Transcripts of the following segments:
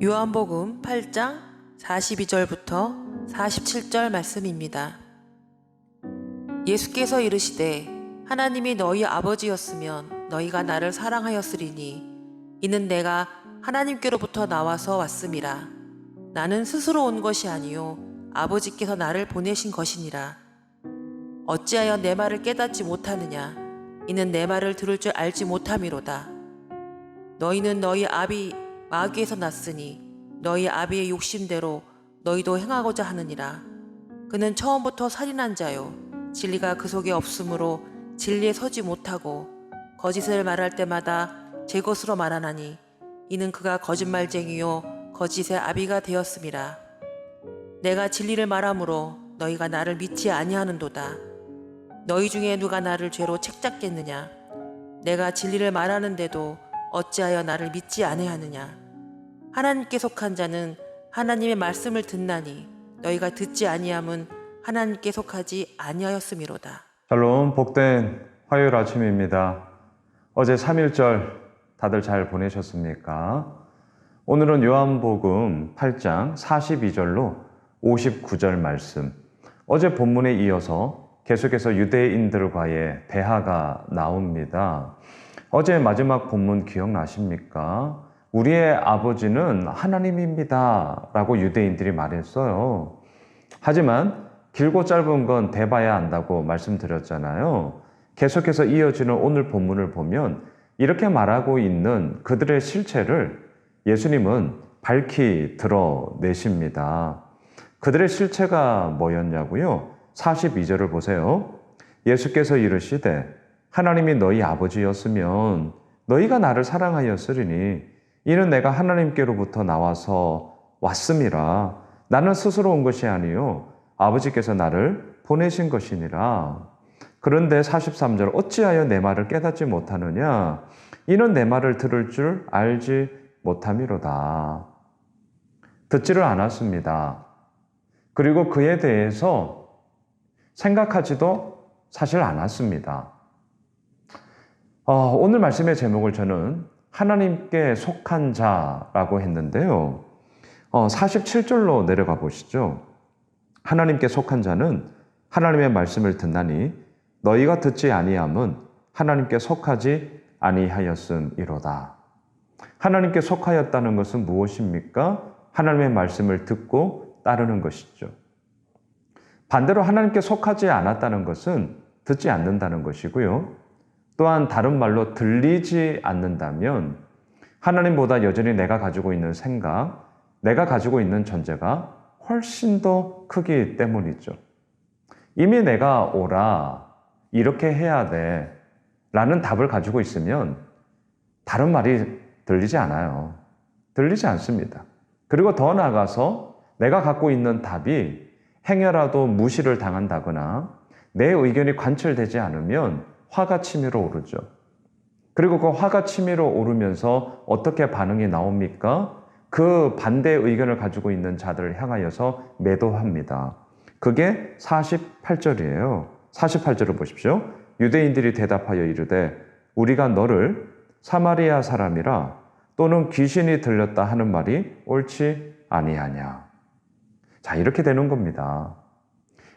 요한복음 8장 42절부터 47절 말씀입니다. 예수께서 이르시되 하나님이 너희 아버지였으면 너희가 나를 사랑하였으리니 이는 내가 하나님께로부터 나와서 왔음이라. 나는 스스로 온 것이 아니요 아버지께서 나를 보내신 것이니라. 어찌하여 내 말을 깨닫지 못하느냐? 이는 내 말을 들을 줄 알지 못함이로다. 너희는 너희 아비 마귀에서 났으니 너희 아비의 욕심대로 너희도 행하고자 하느니라. 그는 처음부터 살인한 자요 진리가 그 속에 없으므로 진리에 서지 못하고 거짓을 말할 때마다 제 것으로 말하나니 이는 그가 거짓말쟁이요 거짓의 아비가 되었음이라. 내가 진리를 말하므로 너희가 나를 믿지 아니하는도다. 너희 중에 누가 나를 죄로 책잡겠느냐? 내가 진리를 말하는데도 어찌하여 나를 믿지 아니하느냐? 하나님께 속한 자는 하나님의 말씀을 듣나니 너희가 듣지 아니함은 하나님께 속하지 아니하였음이로다. 샬롬, 복된 화요일 아침입니다. 어제 3.1절 다들 잘 보내셨습니까? 오늘은 요한복음 8장 42절로 59절 말씀. 어제 본문에 이어서 계속해서 유대인들과의 대화가 나옵니다. 어제 마지막 본문 기억나십니까? 우리의 아버지는 하나님입니다 라고 유대인들이 말했어요. 하지만 길고 짧은 건 대봐야 안다고 말씀드렸잖아요. 계속해서 이어지는 오늘 본문을 보면 이렇게 말하고 있는 그들의 실체를 예수님은 밝히 드러내십니다. 그들의 실체가 뭐였냐고요? 42절을 보세요. 예수께서 이르시되 하나님이 너희 아버지였으면 너희가 나를 사랑하였으리니 이는 내가 하나님께로부터 나와서 왔음이라. 나는 스스로 온 것이 아니요 아버지께서 나를 보내신 것이니라. 그런데 43절 어찌하여 내 말을 깨닫지 못하느냐? 이는 내 말을 들을 줄 알지 못함이로다. 듣지를 않았습니다. 그리고 그에 대해서 생각하지도 사실 않았습니다. 오늘 말씀의 제목을 저는 하나님께 속한 자라고 했는데요. 47절로 내려가 보시죠. 하나님께 속한 자는 하나님의 말씀을 듣나니 너희가 듣지 아니함은 하나님께 속하지 아니하였음이로다. 하나님께 속하였다는 것은 무엇입니까? 하나님의 말씀을 듣고 따르는 것이죠. 반대로 하나님께 속하지 않았다는 것은 듣지 않는다는 것이고요. 또한 다른 말로 들리지 않는다면 하나님보다 여전히 내가 가지고 있는 생각, 내가 가지고 있는 존재가 훨씬 더 크기 때문이죠. 이미 내가 오라, 이렇게 해야 돼 라는 답을 가지고 있으면 다른 말이 들리지 않아요. 들리지 않습니다. 그리고 더 나아가서 내가 갖고 있는 답이 행여라도 무시를 당한다거나 내 의견이 관철되지 않으면 화가 치밀어 오르죠. 그리고 그 화가 치밀어 오르면서 어떻게 반응이 나옵니까? 그 반대 의견을 가지고 있는 자들을 향하여서 매도합니다. 그게 48절이에요. 48절을 보십시오. 유대인들이 대답하여 이르되 우리가 너를 사마리아 사람이라 또는 귀신이 들렸다 하는 말이 옳지 아니하냐. 자, 이렇게 되는 겁니다.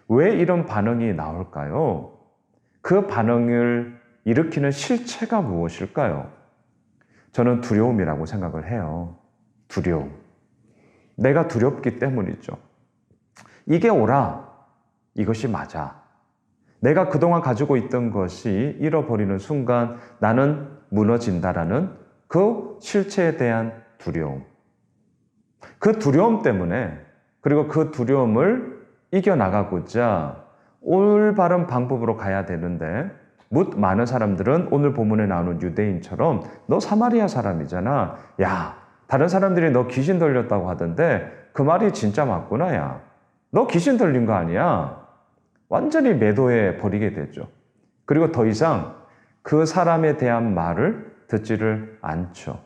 왜 이런 반응이 나올까요? 그 반응을 일으키는 실체가 무엇일까요? 저는 두려움이라고 생각을 해요. 두려움. 내가 두렵기 때문이죠. 이게 옳아. 이것이 맞아. 내가 그동안 가지고 있던 것이 잃어버리는 순간 나는 무너진다라는 그 실체에 대한 두려움. 그 두려움 때문에 그리고 그 두려움을 이겨나가고자 올바른 방법으로 가야 되는데 많은 사람들은 오늘 본문에 나오는 유대인처럼 너 사마리아 사람이잖아. 야, 다른 사람들이 너 귀신 들렸다고 하던데 그 말이 진짜 맞구나. 야, 너 귀신 들린 거 아니야. 완전히 매도해 버리게 되죠. 그리고 더 이상 그 사람에 대한 말을 듣지를 않죠.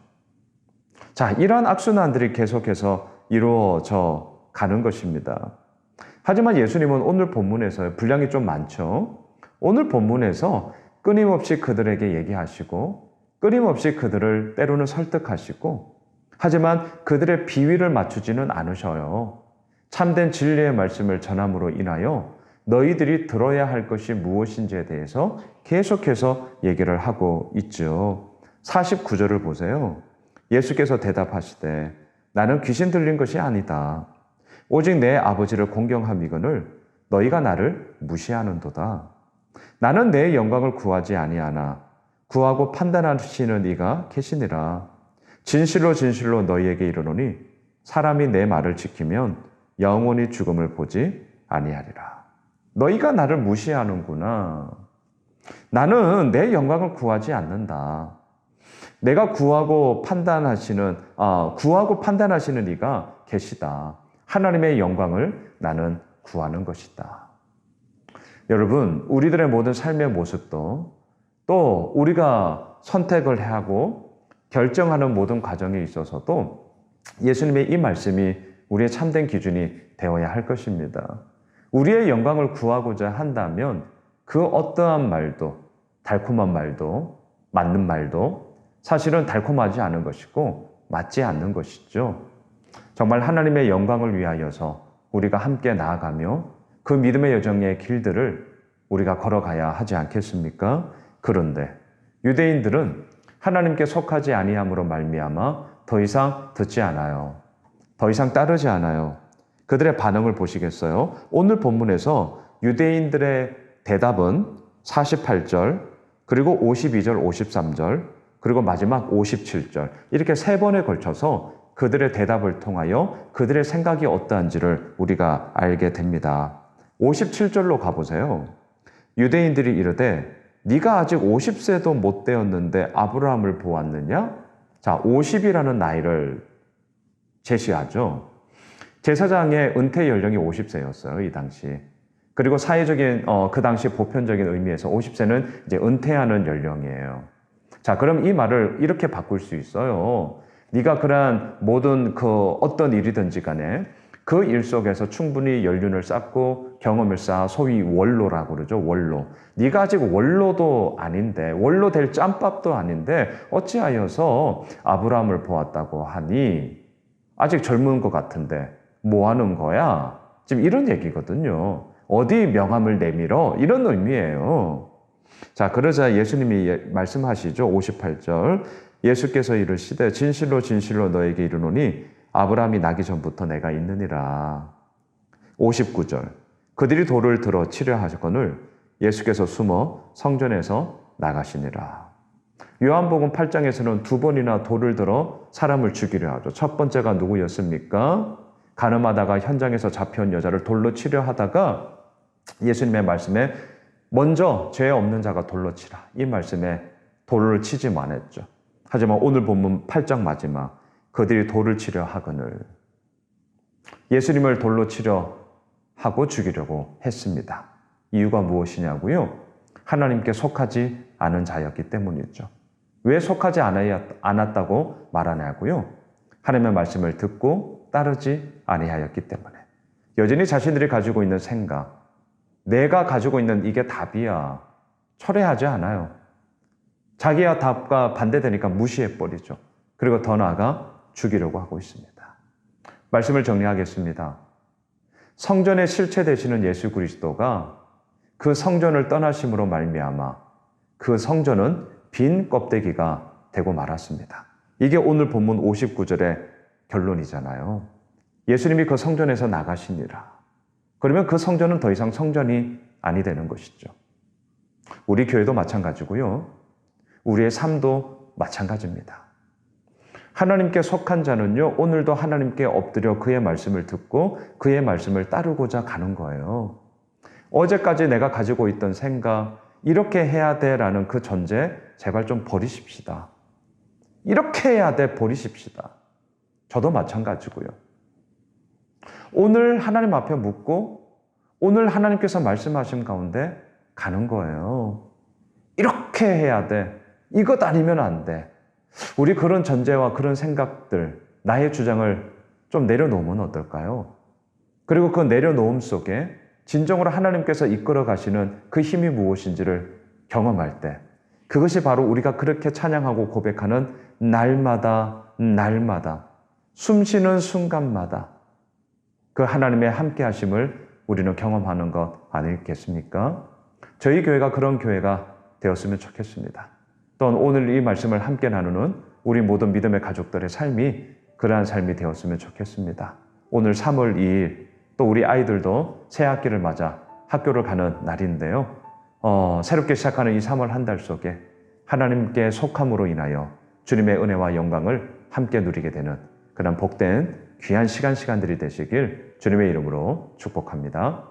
자, 이러한 악순환들이 계속해서 이루어져 가는 것입니다. 하지만 예수님은 오늘 본문에서 분량이 좀 많죠. 오늘 본문에서 끊임없이 그들에게 얘기하시고 끊임없이 그들을 때로는 설득하시고 하지만 그들의 비위를 맞추지는 않으셔요. 참된 진리의 말씀을 전함으로 인하여 너희들이 들어야 할 것이 무엇인지에 대해서 계속해서 얘기를 하고 있죠. 49절을 보세요. 예수께서 대답하시되 나는 귀신 들린 것이 아니다. 오직 내 아버지를 공경함이거늘 너희가 나를 무시하는도다. 나는 내 영광을 구하지 아니하나 구하고 판단하시는 이가 계시니라. 진실로 진실로 너희에게 이르노니 사람이 내 말을 지키면 영원히 죽음을 보지 아니하리라. 너희가 나를 무시하는구나. 나는 내 영광을 구하지 않는다. 내가 구하고 판단하시는 이가 계시다. 하나님의 영광을 나는 구하는 것이다. 여러분, 우리들의 모든 삶의 모습도 또 우리가 선택을 하고 결정하는 모든 과정에 있어서도 예수님의 이 말씀이 우리의 참된 기준이 되어야 할 것입니다. 우리의 영광을 구하고자 한다면 그 어떠한 말도, 달콤한 말도, 맞는 말도 사실은 달콤하지 않은 것이고 맞지 않는 것이죠. 정말 하나님의 영광을 위하여서 우리가 함께 나아가며 그 믿음의 여정의 길들을 우리가 걸어가야 하지 않겠습니까? 그런데 유대인들은 하나님께 속하지 아니함으로 말미암아 더 이상 듣지 않아요. 더 이상 따르지 않아요. 그들의 반응을 보시겠어요? 오늘 본문에서 유대인들의 대답은 48절, 그리고 52절, 53절, 그리고 마지막 57절 이렇게 세 번에 걸쳐서 그들의 대답을 통하여 그들의 생각이 어떠한지를 우리가 알게 됩니다. 57절로 가보세요. 유대인들이 이르되 네가 아직 50세도 못 되었는데 아브라함을 보았느냐? 자, 50이라는 나이를 제시하죠. 제사장의 은퇴 연령이 50세였어요, 이 당시. 그리고 사회적인 그 당시 보편적인 의미에서 50세는 이제 은퇴하는 연령이에요. 자, 그럼 이 말을 이렇게 바꿀 수 있어요. 네가 그러한 모든 어떤 일이든지 간에 그 일 속에서 충분히 연륜을 쌓고 경험을 쌓아 소위 원로라고 그러죠. 원로. 네가 아직 원로도 아닌데, 원로 될 짬밥도 아닌데 어찌하여서 아브라함을 보았다고 하니 아직 젊은 것 같은데 뭐 하는 거야? 지금 이런 얘기거든요. 어디 명함을 내밀어? 이런 의미예요. 자, 그러자 예수님이 말씀하시죠. 58절. 예수께서 이르시되 진실로 진실로 너에게 이르노니 아브라함이 나기 전부터 내가 있느니라. 59절. 그들이 돌을 들어 치려 하거늘 예수께서 숨어 성전에서 나가시니라. 요한복음 8장에서는 두 번이나 돌을 들어 사람을 죽이려 하죠. 첫 번째가 누구였습니까? 간음하다가 현장에서 잡혀온 여자를 돌로 치려 하다가 예수님의 말씀에 먼저 죄 없는 자가 돌로 치라. 이 말씀에 돌을 치지만 했죠. 하지만 오늘 본문 8장 마지막 그들이 돌을 치려 하거늘 예수님을 돌로 치려 하고 죽이려고 했습니다. 이유가 무엇이냐고요? 하나님께 속하지 않은 자였기 때문이죠. 왜 속하지 않았다고 말하냐고요? 하나님의 말씀을 듣고 따르지 아니하였기 때문에. 여전히 자신들이 가지고 있는 생각, 내가 가지고 있는 이게 답이야. 철회하지 않아요. 자기의 답과 반대되니까 무시해버리죠. 그리고 더 나아가 죽이려고 하고 있습니다. 말씀을 정리하겠습니다. 성전의 실체 되시는 예수 그리스도가 그 성전을 떠나심으로 말미암아 그 성전은 빈 껍데기가 되고 말았습니다. 이게 오늘 본문 59절의 결론이잖아요. 예수님이 그 성전에서 나가시니라. 그러면 그 성전은 더 이상 성전이 아니 되는 것이죠. 우리 교회도 마찬가지고요. 우리의 삶도 마찬가지입니다. 하나님께 속한 자는요, 오늘도 하나님께 엎드려 그의 말씀을 듣고 그의 말씀을 따르고자 가는 거예요. 어제까지 내가 가지고 있던 생각, 이렇게 해야 돼라는 그 전제, 제발 좀 버리십시다. 이렇게 해야 돼, 버리십시다. 저도 마찬가지고요. 오늘 하나님 앞에 묻고, 오늘 하나님께서 말씀하신 가운데 가는 거예요. 이렇게 해야 돼. 이것 아니면 안 돼. 우리 그런 전제와 그런 생각들, 나의 주장을 좀 내려놓으면 어떨까요? 그리고 그 내려놓음 속에 진정으로 하나님께서 이끌어 가시는 그 힘이 무엇인지를 경험할 때 그것이 바로 우리가 그렇게 찬양하고 고백하는 날마다 숨쉬는 순간마다 그 하나님의 함께 하심을 우리는 경험하는 것 아니겠습니까? 저희 교회가 그런 교회가 되었으면 좋겠습니다. 또한 오늘 이 말씀을 함께 나누는 우리 모든 믿음의 가족들의 삶이 그러한 삶이 되었으면 좋겠습니다. 오늘 3월 2일 또 우리 아이들도 새 학기를 맞아 학교를 가는 날인데요. 새롭게 시작하는 이 3월 한 달 속에 하나님께 속함으로 인하여 주님의 은혜와 영광을 함께 누리게 되는 그런 복된 귀한 시간들이 되시길 주님의 이름으로 축복합니다.